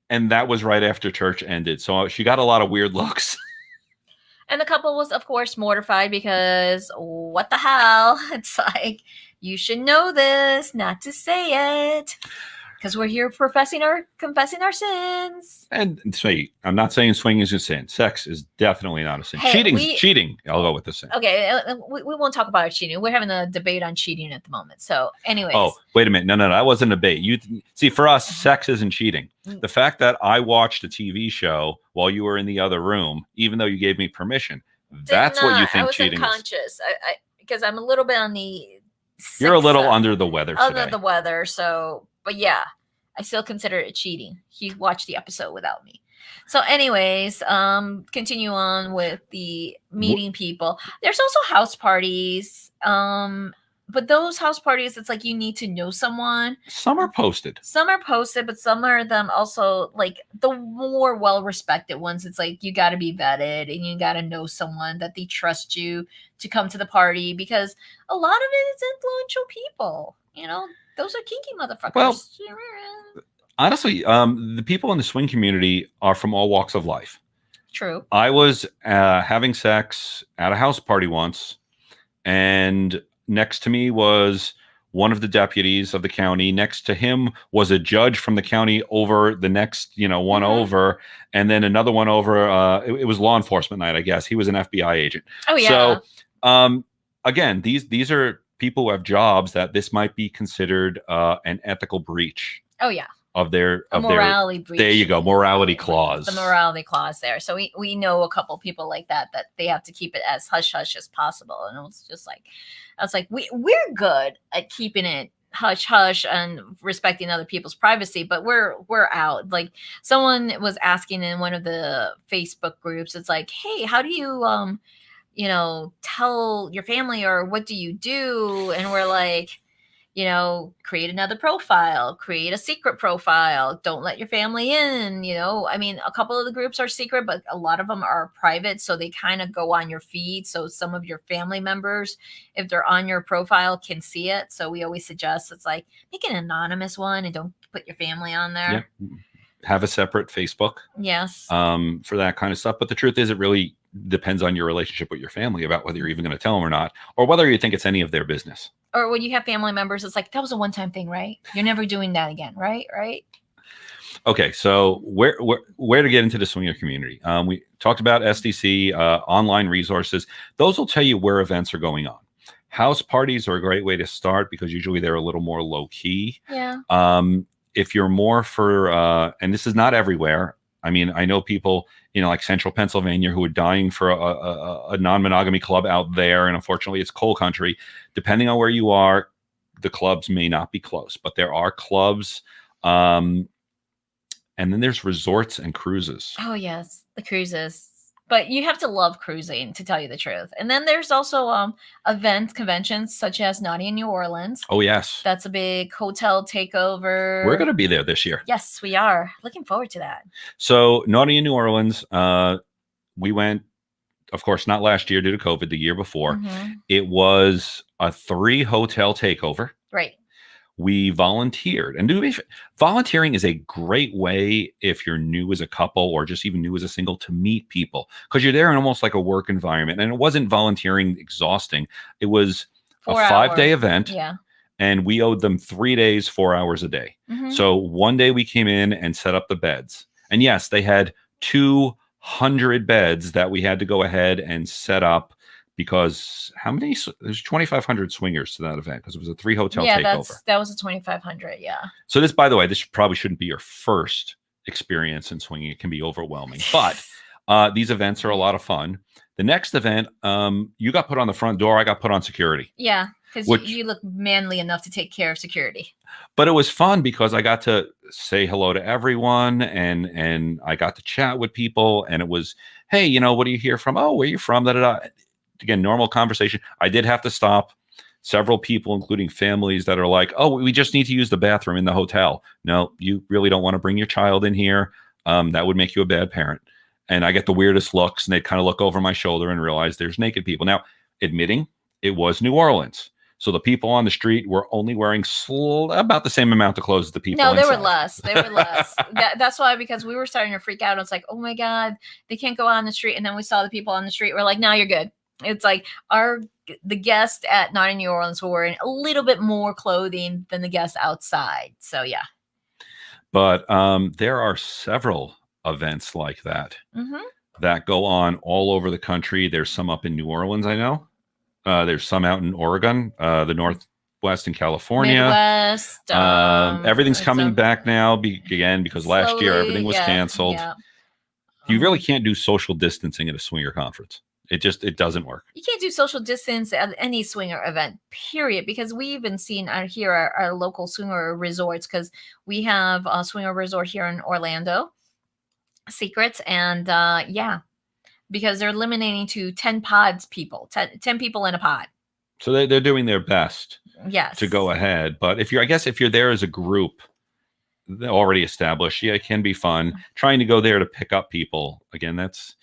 And that was right after church ended. So she got a lot of weird looks. And the couple was, of course, mortified, because what the hell? It's like, you should know this, not to say it. Because we're here confessing our sins. And say, I'm not saying swinging is a sin. Sex is definitely not a sin. Hey, cheating. I'll go with the sin. Okay, we won't talk about cheating. We're having a debate on cheating at the moment. So, anyways. Oh, wait a minute. No, that wasn't a debate. You see, for us, sex isn't cheating. The fact that I watched a TV show while you were in the other room, even though you gave me permission, that's what you think cheating is. I was unconscious. Because I'm a little bit on the. You're a little under the weather today. Under the weather, so. But yeah, I still consider it cheating. He watched the episode without me. So anyways, continue on with the meeting people. There's also house parties. But those house parties, it's like you need to know someone. Some are posted. But some of them also, like the more well-respected ones, it's like you got to be vetted and you got to know someone that they trust you to come to the party, because a lot of it is influential people. You know, those are kinky motherfuckers. Well, honestly, the people in the swing community are from all walks of life. True. I was having sex at a house party once, and next to me was one of the deputies of the county. Next to him was a judge from the county over the next, one over, and then another one over. It was law enforcement night, I guess. He was an FBI agent. Oh yeah. So, again, these are people who have jobs that this might be considered an ethical breach. Oh yeah. Of their morality breach. There you go, morality clause. The morality clause there. So we know a couple people like that they have to keep it as hush hush as possible. And it was just like, I was like, we're good at keeping it hush hush and respecting other people's privacy, but we're out. Like someone was asking in one of the Facebook groups, it's like, hey, how do you tell your family, or what do you do? And we're like, create another profile, create a secret profile, don't let your family in. I mean, a couple of the groups are secret, but a lot of them are private, so they kind of go on your feed, so some of your family members, if they're on your profile, can see it. So we always suggest it's like make an anonymous one and don't put your family on there. Yeah. Have a separate Facebook Yes. for that kind of stuff. But the truth is, it really depends on your relationship with your family about whether you're even going to tell them or not, or whether you think it's any of their business. Or when you have family members, it's like, that was a one-time thing, right? You're never doing that again, right? Okay, so where to get into the swinger community? We talked about SDC, online resources. Those will tell you where events are going on. House parties are a great way to start because usually they're a little more low key. Yeah. If you're more for, and this is not everywhere. I mean, I know people, like Central Pennsylvania who are dying for a non-monogamy club out there. And unfortunately, it's coal country. Depending on where you are, the clubs may not be close, but there are clubs. And then there's resorts and cruises. Oh, yes, the cruises. But you have to love cruising, to tell you the truth. And then there's also conventions such as Naughty in New Orleans. Oh, yes. That's a big hotel takeover. We're going to be there this year. Yes, we are. Looking forward to that. So Naughty in New Orleans, we went, of course, not last year due to COVID, the year before. Mm-hmm. It was a 3-hotel takeover. Right. We volunteered, and volunteering is a great way if you're new as a couple or just even new as a single to meet people, because you're there in almost like a work environment. And it wasn't volunteering exhausting. It was a 5-day event. Yeah. And we owed them 3 days, 4 hours a day. Mm-hmm. So one day we came in and set up the beds. And yes, they had 200 beds that we had to go ahead and set up. Because there's 2,500 swingers to that event because it was a 3-hotel takeover. That was a 2,500. Yeah. So this, by the way, this probably shouldn't be your first experience in swinging. It can be overwhelming, but these events are a lot of fun. The next event, you got put on the front door. I got put on security. Yeah, because you look manly enough to take care of security. But it was fun because I got to say hello to everyone and I got to chat with people. And it was, hey, what are you here from? Oh, where are you from? Again, normal conversation. I did have to stop several people, including families that are like, oh, we just need to use the bathroom in the hotel. No, you really don't want to bring your child in here. That would make you a bad parent. And I get the weirdest looks, and they kind of look over my shoulder and realize there's naked people. Now, admitting it was New Orleans. So the people on the street were only wearing about the same amount of clothes as the people inside. No, they were less. That's why, because we were starting to freak out. It's like, oh my God, they can't go out on the street. And then we saw the people on the street. We're like, no, you're good. It's like the guests at Naughty in New Orleans were wearing a little bit more clothing than the guests outside. So yeah. But there are several events like that that go on all over the country. There's some up in New Orleans, I know. There's some out in Oregon, the Northwest and California. Midwest. Everything's coming back now again because last year everything was canceled. Yeah. You really can't do social distancing at a swinger conference. It doesn't work. You can't do social distance at any swinger event, period, because we even seen out here our local swinger resorts, because we have a swinger resort here in Orlando, Secrets, and because they're eliminating to 10 people, 10 people in a pod. So they're doing their best to go ahead. But if you're there as a group already established, it can be fun. Trying to go there to pick up people, again, that's...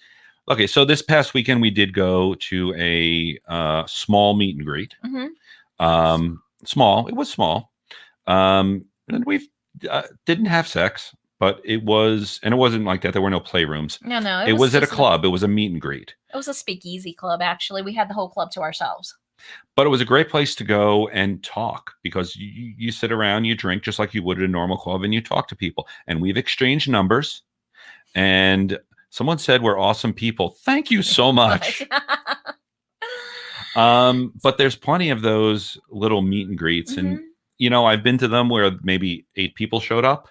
Okay, so this past weekend we did go to a small meet and greet. Mm-hmm. Small, it was small. And we didn't have sex, but it wasn't like that. There were no playrooms. No, it was at a club. It was a meet and greet. It was a speakeasy club, actually. We had the whole club to ourselves. But it was a great place to go and talk because you sit around, you drink just like you would at a normal club, and you talk to people. And we've exchanged numbers, and someone said we're awesome people. Thank you so much. But there's plenty of those little meet and greets. And, I've been to them where maybe 8 people showed up.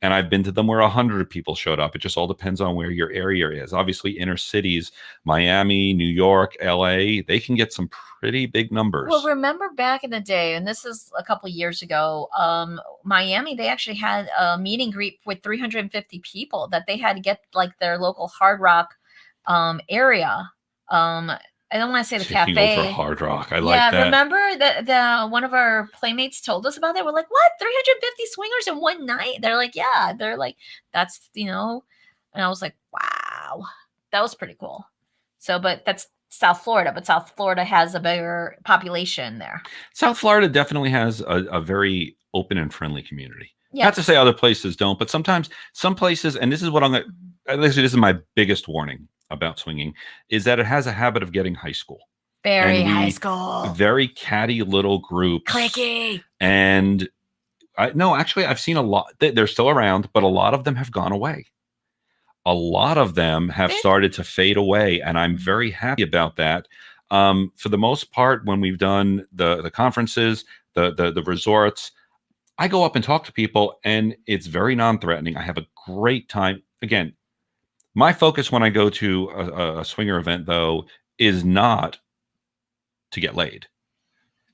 And I've been to them where 100 people showed up. It just all depends on where your area is. Obviously, inner cities, Miami, New York, LA, they can get some pretty big numbers. Well, remember back in the day, and this is a couple of years ago, Miami, they actually had a meet and greet with 350 people that they had to get like their local Hard Rock area I don't want to say the Taking cafe. over Hard Rock. I like that. Remember the one of our playmates told us about that. We're like, what? 350 swingers in one night? They're like, yeah. They're like, that's, you know. And I was like, wow, that was pretty cool. So, but that's South Florida, but South Florida has a bigger population there. South Florida definitely has a very open and friendly community. Yes. Not to say other places don't, but sometimes some places, and this is what I'm going to, this is my biggest warning about swinging, is that it has a habit of getting high school. Very high school. Very catty little groups. Clicky. And no, actually, I've seen a lot. They're still around, but a lot of them have gone away. A lot of them have started to fade away, and I'm very happy about that. For the most part, when we've done the conferences, the resorts, I go up and talk to people, and it's very non-threatening. I have a great time. Again, my focus when I go to a swinger event, though, is not to get laid.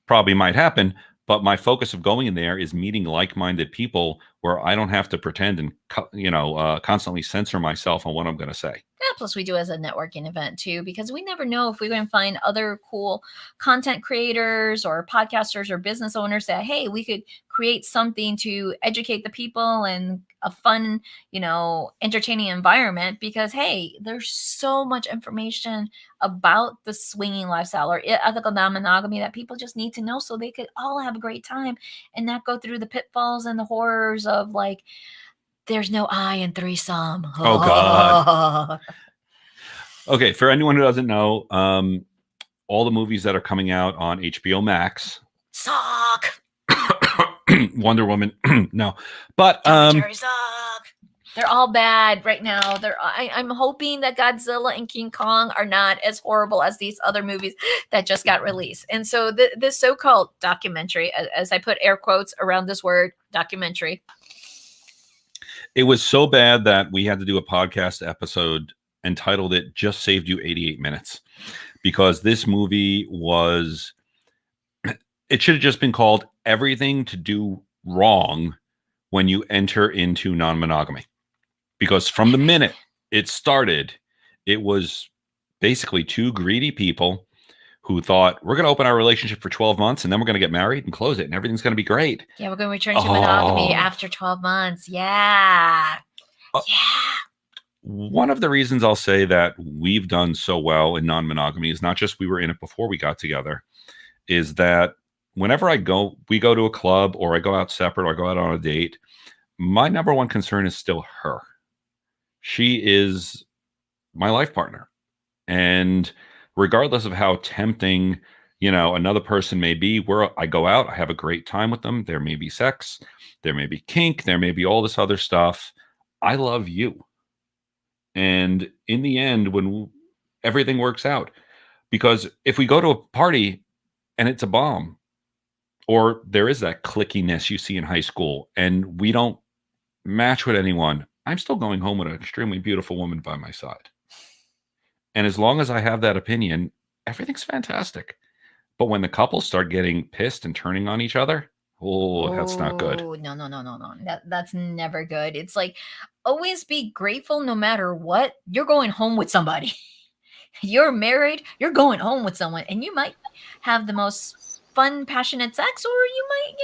Probably might happen, but my focus of going in there is meeting like-minded people where I don't have to pretend and constantly censor myself on what I'm going to say. Yeah, plus we do as a networking event too, because we never know if we're going to find other cool content creators or podcasters or business owners that, hey, we could create something to educate the people and a fun, entertaining environment, because, hey, there's so much information about the swinging lifestyle or ethical non-monogamy that people just need to know so they could all have a great time and not go through the pitfalls and the horrors of like, there's no I in threesome. Oh, God. Okay, for anyone who doesn't know, all the movies that are coming out on HBO Max suck. Wonder Woman, no. But suck. They're all bad right now. I'm hoping that Godzilla and King Kong are not as horrible as these other movies that just got released. And so this so-called documentary, as I put air quotes around this word, documentary, it was so bad that we had to do a podcast episode entitled it Just Saved You 88 Minutes, because this movie was, it should have just been called Everything to Do Wrong When You Enter Into Non-Monogamy. Because from the minute it started, it was basically two greedy people who thought, we're going to open our relationship for 12 months and then we're going to get married and close it and everything's going to be great. Yeah, we're going to return to monogamy after 12 months. Yeah. Yeah. One of the reasons I'll say that we've done so well in non-monogamy is not just we were in it before we got together, is that whenever we go to a club or I go out separate or I go out on a date, my number one concern is still her. She is my life partner. And regardless of how tempting, another person may be, where I go out, I have a great time with them. There may be sex, there may be kink, there may be all this other stuff. I love you. And in the end, when everything works out, because if we go to a party and it's a bomb, or there is that clickiness you see in high school and we don't match with anyone, I'm still going home with an extremely beautiful woman by my side. And as long as I have that opinion, everything's fantastic. But when the couples start getting pissed and turning on each other, that's not good. No. That's never good. It's like, always be grateful no matter what. You're going home with somebody. You're married, you're going home with someone, and you might have the most fun, passionate sex, or you might,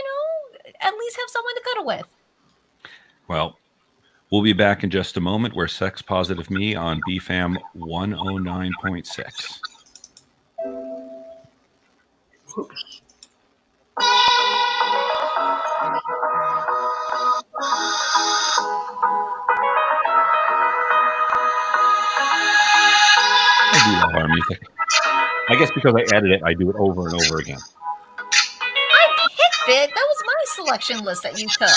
at least have someone to cuddle with. Well, we'll be back in just a moment. We're Sex Positive Me on BFAM 109.6. Oops. I do love our music. I guess because I edit it, I do it over and over again. I picked it. That was my selection list that you took.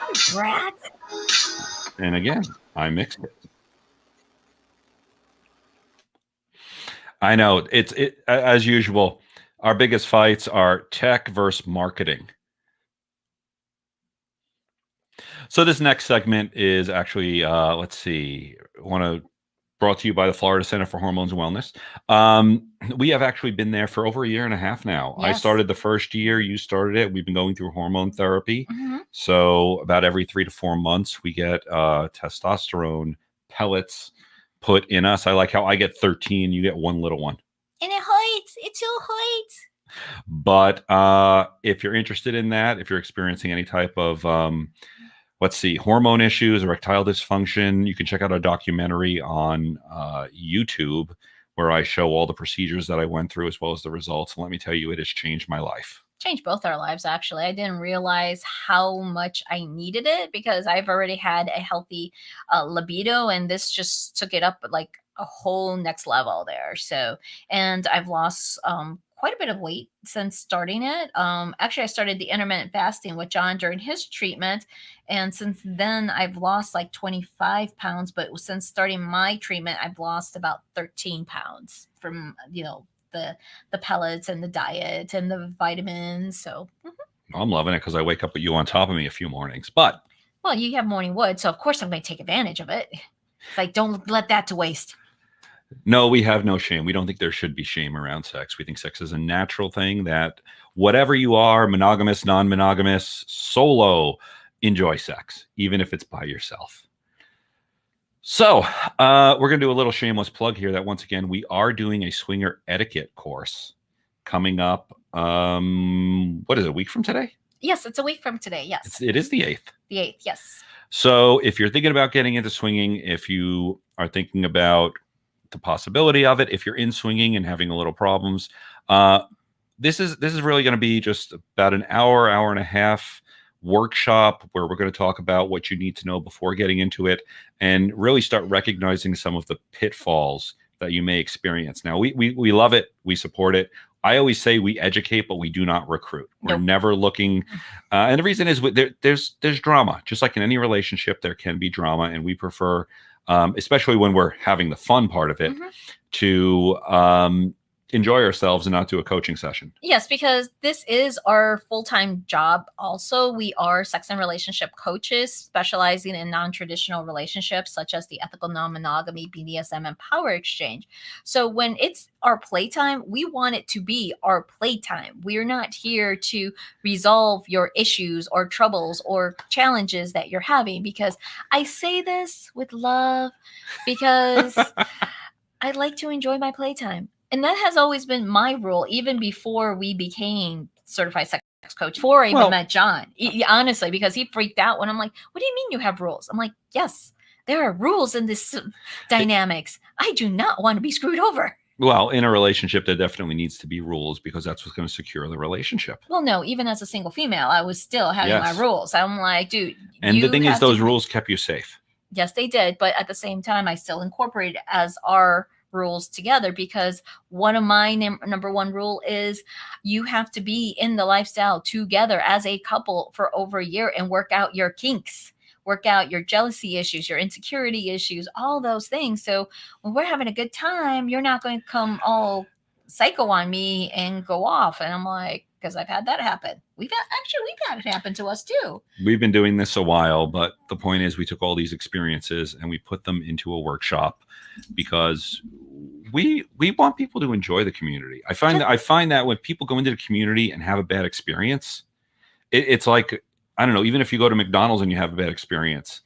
You brat. And again, I mixed it. I know it's as usual. Our biggest fights are tech versus marketing. So this next segment is actually, let's see, brought to you by the Florida Center for Hormones and Wellness. We have actually been there for over a year and a half now. Yes. I started the first year, you started it. We've been going through hormone therapy. Mm-hmm. So about every 3 to 4 months, we get testosterone pellets put in us. I like how I get 13, you get one little one. And it hurts. It so hurts. But if you're interested in that, if you're experiencing any type of, hormone issues, erectile dysfunction, you can check out a documentary on YouTube where I show all the procedures that I went through as well as the results. And let me tell you, it has changed my life. Changed both our lives, actually. I didn't realize how much I needed it because I've already had a healthy libido, and this just took it up like a whole next level there. So, and I've lost quite a bit of weight since starting it. Actually, I started the intermittent fasting with John during his treatment, and since then I've lost like 25 pounds. But since starting my treatment, I've lost about 13 pounds from the pellets and the diet and the vitamins. So I'm loving it because I wake up with you on top of me a few mornings. But well, you have morning wood, so of course I'm going to take advantage of it. It's like, don't let that to waste. No, we have no shame. We don't think there should be shame around sex. We think sex is a natural thing that whatever you are, monogamous, non-monogamous, solo, enjoy sex, even if it's by yourself. So we're going to do a little shameless plug here that once again, we are doing a swinger etiquette course coming up. What is it, a week from today? Yes, it's a week from today. Yes. It is the 8th. The 8th, yes. So if you're thinking about getting into swinging, if you are thinking about the possibility of it, if you're in swinging and having a little problems, this is really going to be just about an hour and a half workshop where we're going to talk about what you need to know before getting into it and really start recognizing some of the pitfalls that you may experience. Now, we love it. We support it. I always say we educate, but we do not recruit. We're never looking. And the reason is there's drama. Just like in any relationship, there can be drama. And we prefer, especially when we're having the fun part of it, to enjoy ourselves and not do a coaching session. Yes, because this is our full-time job. Also, we are sex and relationship coaches specializing in non-traditional relationships such as the ethical non-monogamy, BDSM, and power exchange. So when it's our playtime, we want it to be our playtime. We're not here to resolve your issues or troubles or challenges that you're having, because I say this with love because I like to enjoy my playtime. And that has always been my rule, even before we became certified sex coach, before I even met John, honestly, because he freaked out when I'm like, what do you mean you have rules? I'm like, yes, there are rules in this dynamics. I do not want to be screwed over. Well, in a relationship, there definitely needs to be rules because that's what's going to secure the relationship. Well, no, even as a single female, I was still having my rules. I'm like, dude. And the thing is, those rules kept you safe. Yes, they did. But at the same time, I still incorporated as our rules together, because one of my number one rule is you have to be in the lifestyle together as a couple for over a year and work out your kinks, work out your jealousy issues, your insecurity issues, all those things. So when we're having a good time, you're not going to come all psycho on me and go off. And I'm like, because I've had that happen. We've had it happen to us too. We've been doing this a while, but the point is we took all these experiences and we put them into a workshop because we want people to enjoy the community. I find that when people go into the community and have a bad experience, it's like, I don't know, even if you go to McDonald's and you have a bad experience,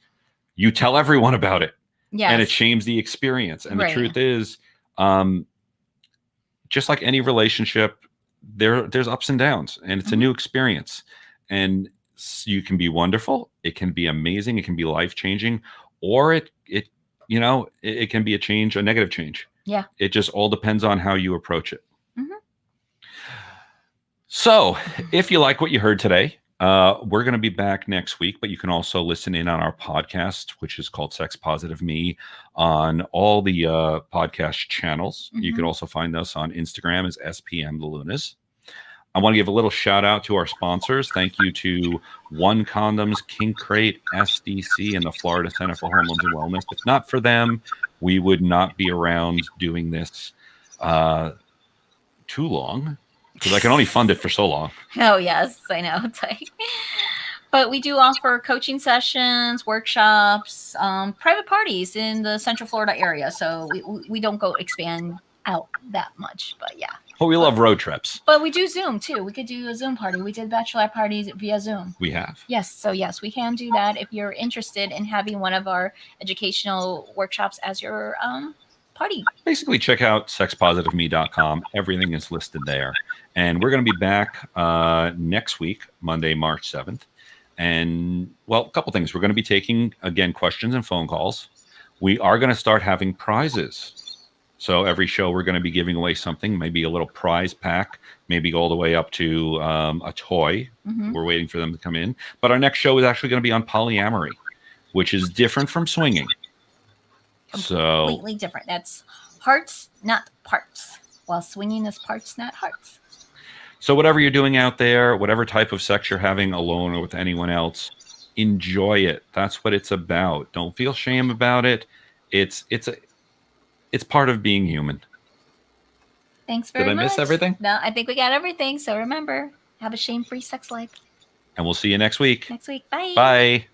you tell everyone about it. Yes. And it shames the experience. And the truth is, just like any relationship, there's ups and downs, and it's a new experience. And you can be wonderful, it can be amazing, it can be life-changing, or it can be a negative change. Yeah. It just all depends on how you approach it. So if you like what you heard today, we're going to be back next week, but you can also listen in on our podcast, which is called Sex Positive Me, on all the podcast channels. You can also find us on Instagram as SPM The Lunas. I want to give a little shout out to our sponsors. Thank you to One Condoms, Kink Crate, SDC, and the Florida Center for Hormones and Wellness. If not for them, we would not be around doing this too long, because I can only fund it for so long. Oh, yes, I know. It's like, but we do offer coaching sessions, workshops, private parties in the Central Florida area. So we don't go expand out that much, but yeah. Well, we love road trips. But we do Zoom too. We could do a Zoom party. We did bachelorette parties via Zoom. We have. Yes, so yes, we can do that if you're interested in having one of our educational workshops as your party. Basically, check out sexpositiveme.com. Everything is listed there. And we're going to be back next week, Monday, March 7th. And, well, a couple things. We're going to be taking, again, questions and phone calls. We are going to start having prizes. So every show we're going to be giving away something, maybe a little prize pack, maybe all the way up to a toy. Mm-hmm. We're waiting for them to come in. But our next show is actually going to be on polyamory, which is different from swinging. Completely different. That's hearts, not parts. While swinging is parts, not hearts. So whatever you're doing out there, whatever type of sex you're having alone or with anyone else, enjoy it. That's what it's about. Don't feel shame about it. It's part of being human. Thanks very much. Did I miss everything? No, I think we got everything. So remember, have a shame-free sex life. And we'll see you next week. Next week. Bye. Bye.